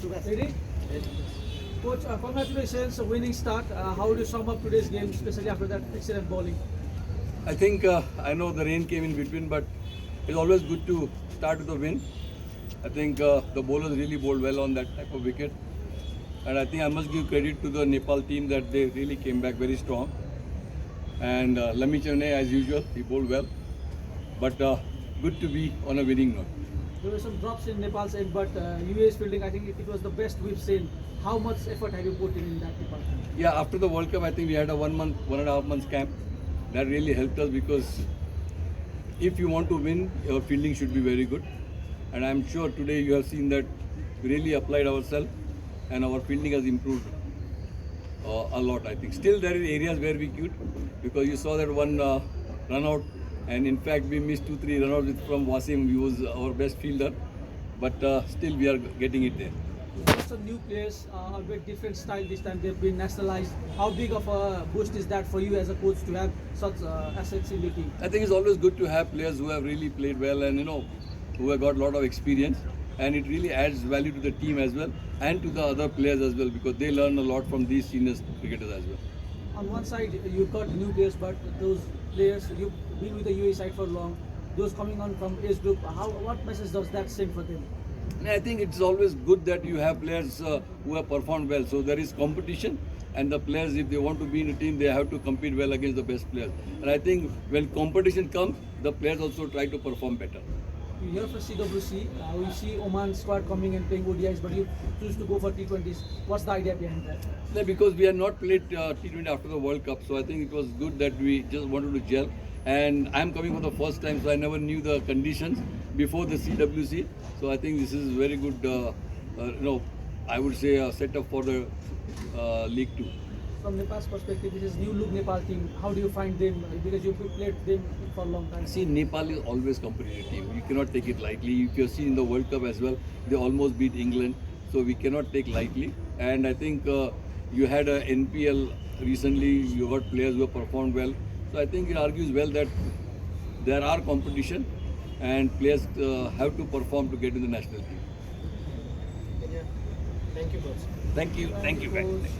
Ready? Coach, congratulations, a winning start. How would you sum up today's game, especially after that excellent bowling? I think I know the rain came in between, but it's always good to start with a win. I think the bowlers really bowled well on that type of wicket, and I think I must give credit to the Nepal team that they really came back very strong. And Lami Chane, as usual, he bowled well, but good to be on a winning note. There were some drops in Nepal's end, but UAE's fielding, I think it was the best we've seen. How much effort have you put in that department? Yeah, after the World Cup, I think we had a 1 month, 1.5 months camp. That really helped us because if you want to win, your fielding should be very good. And I'm sure today you have seen that we really applied ourselves and our fielding has improved a lot, I think. Still, there are areas where we could, because you saw that one run out, and in fact, we missed 2-3 run outs from Wasim. He was our best fielder, but still, we are getting it there. Lots of new players, a bit different style this time. They've been nationalized. How big of a boost is that for you as a coach to have such assets in the team? I think it's always good to have players who have really played well and who have got a lot of experience, and it really adds value to the team as well and to the other players as well because they learn a lot from these senior cricketers as well. On one side, you've got new players, but those players, you've been with the UAE side for long. Those coming on from age group, what message does that send for them? And I think it's always good that you have players who have performed well. So there is competition, and the players, if they want to be in a team, they have to compete well against the best players. And I think when competition comes, the players also try to perform better. You hear for CWC, we see Oman squad coming and playing ODIs, but you choose to go for T20s. What's the idea behind that? Yeah, because we had not played T20 after the World Cup, so I think it was good that we just wanted to gel. And I'm coming for the first time, so I never knew the conditions before the CWC. So I think this is very good, I would say a setup for the League 2. From Nepal's perspective, this is new look Nepal team. How do you find them? Because you've played them for a long time. See, Nepal is always competitive team. You cannot take it lightly. If you've seen in the World Cup as well, they almost beat England. So we cannot take lightly. And I think you had a NPL recently. You got players who have performed well. So I think it argues well that there are competition and players have to perform to get in the national team. Thank you, coach. Thank you. Thank you. Coach.